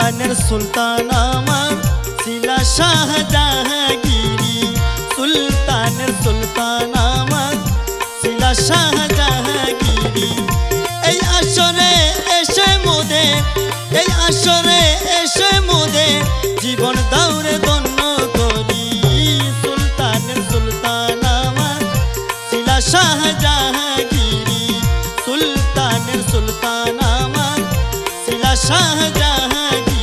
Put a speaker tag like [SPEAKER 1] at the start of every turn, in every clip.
[SPEAKER 1] সুলতানের সুলতান আমার ছিলা শাহজাহাঙ্গীরি। সুলতানের সুলতান আমার ছিলা শাহজাহাঙ্গীরি। এই আসরে এসে মোদে, এই আসরে এসে মোদে জীবন দাউরে ধন্য করি। সুলতানের সুলতান আমার ছিলা শাহজাহাঙ্গীরি। সুলতানের সুলতান আমার ছিলা শাহজাহাঙ্গীরি।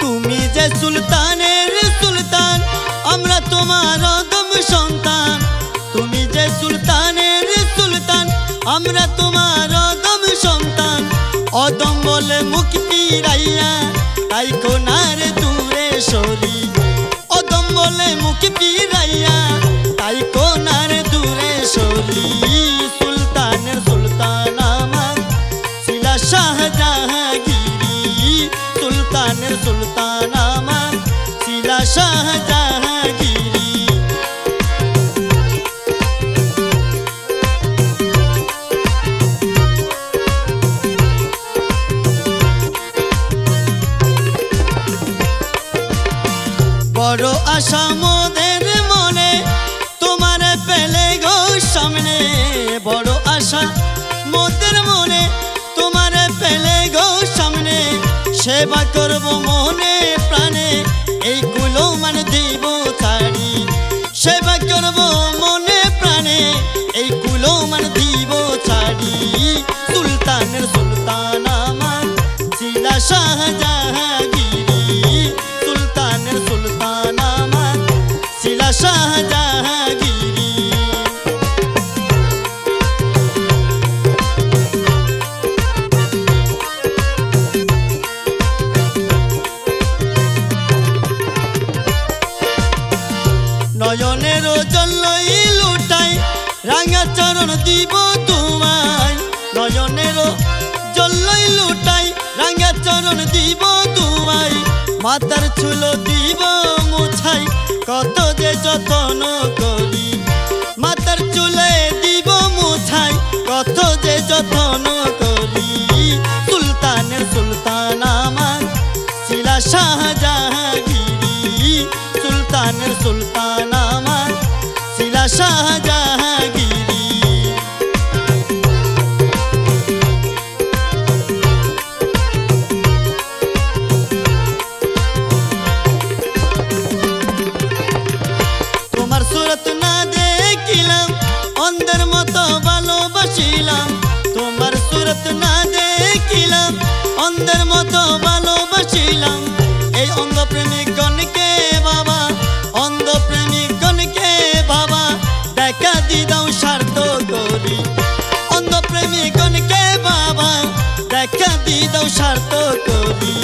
[SPEAKER 1] তুমি যে সুলতানের সুলতান, আমরা তোমার অদম সন্তান। তুমি যে সুলতানের সুলতান, আমরা তোমার অদম সন্তান। অদম বলে মুখ ফিরাইয়া তাই কোনার দূরে সরি। অদম বলে মুখ ফিরাইয়া তাই কোনার দূরে সরি। সুলতানের সুলতান আমার ছিলা শাহজাহাঙ্গীরি। সুলতানের সুলতান আমার ছিলা শাহজাহাঙ্গীরি। বড় আশা মোদের মনে তোমার পেলে গো সামনে। বড় আশা মোদের মনে তোমার পেলে গো সামনে। সেবা করব মনে প্রাণে এই কুলো মান দিব ছাড়ি। সেবা করব মনে প্রাণে এই কুলো মান দিব ছাড়ি। সুলতানের সুলতান আমার ছিলা শাহজাহাঙ্গীরি। সুলতানের সুলতান আমার ছিলা শাহজাহাঙ্গীরি। নয়নের জল্লই লুটাই রাঙা চরণ দিব তোমায়। নয়নের জল্লই লুটাই রাঙা চরণ দিব তোমায়। মাতার চুল দিব মুছাই কত যে যত্ন করি। মাতার চুলে দিব মুছাই কত যে যত্ন করি। সুলতানের সুলতান আমার ছিলা শাহজাহাঙ্গীরি। সুলতানের সুলতান আমার ছিলা শাহজাহাঙ্গীরি। তোমার সুরত না দেখিলাম অন্ধের মতো ভালোবাসিলাম। তোমার সুরত না দেখিলাম অন্ধের মতো ভালোবাসিলাম। এই অন্ধ প্রেমিকগণকে বাবা, অন্ধ প্রেমিকগণকে বাবা দেখা দি দাও স্বার্থ করি। অন্ধ প্রেমিকগণকে বাবা দেখা দি দাও স্বার্থ করি।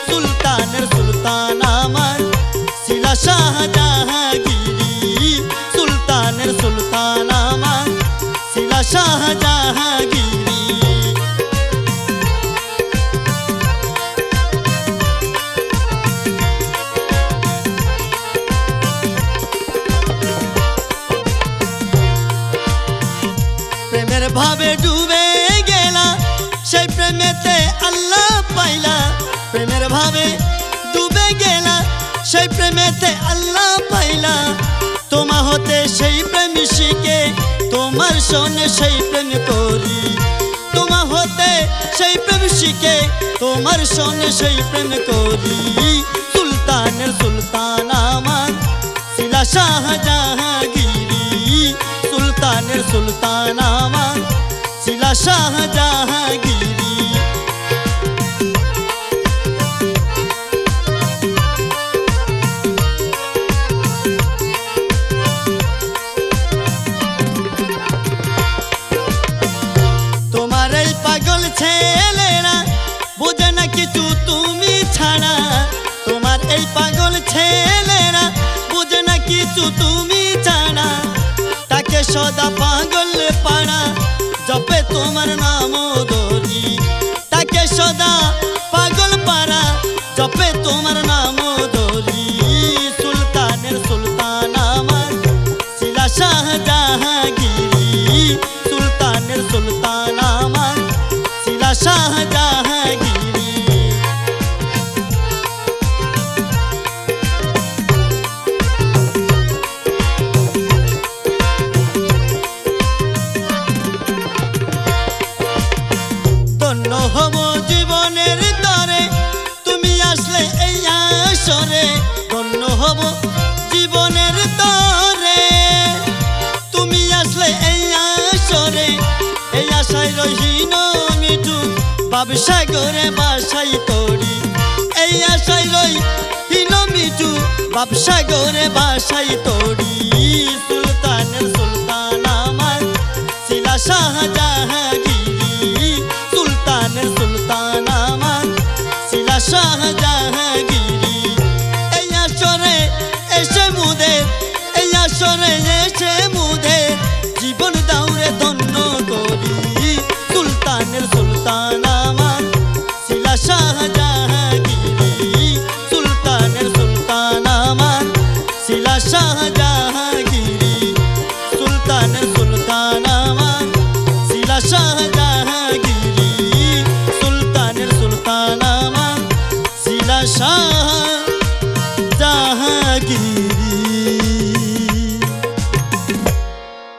[SPEAKER 1] সুলতানের সুলতান আমার ছিলা শাহজাহাঙ্গীরি। সুলতানের সুলতান আমার ছিলা শাহজাহাঙ্গীরি। প্রেমের ভাবে ডুবে গেলা সেই প্রেমেতে আল্লাহ পাইলা। প্রেমের ভাবে ডুবে গেলা সেই প্রেমেতে আল্লাহ পাইলা। তোমা হতে সেই প্রেম শিখে তোমার শোনে সেই প্রেম করি। তোমা হতে সেই প্রেম শিখে তোমার শোনে সেই প্রেম করি। সুলতানের সুলতান আমার ছিলা শাহজাহাঙ্গীরি। সুলতানের সুলতান আমার ছিলা শাহজাহাঙ্গীরি। তোমার এই পাগল ছেলেরা বোঝে না কিছু তুমি ছাড়া। তোমার এই পাগল ছেলেরা বোঝে না কিছু তুমি ছাড়া। তাকে সদা পাগল পাড়া জপে তোমার নাম ধরি। তাকে সদা পাগল পাড়া জপে তোমার নাম ধরি সুলতানের সুলতান আমার শিলা শাহজাহাঙ্গীরি সুলতানের সুলতান আমার শিলা শাহজাহাঙ্গীরি ধন্য হব জীবনের তরে তুমি আসলে এই আসরে ধন্য হব জীবনের তরে তুমি আসলে এই আসরে এই আশায় রহিন মিঠু বাবসাগরে বাসাই তরি এই আশায় রহিন মিঠু বাবসাগরে বাসাই তরি সুলতানের সুলতান আমার শিলা শাহজাহাঙ্গীরি সুলতানের সুলতান আমার শিলা শাহজাহাঙ্গীরি এই আসরে এসে মুদের এই আসরে এসে মুদের জীবন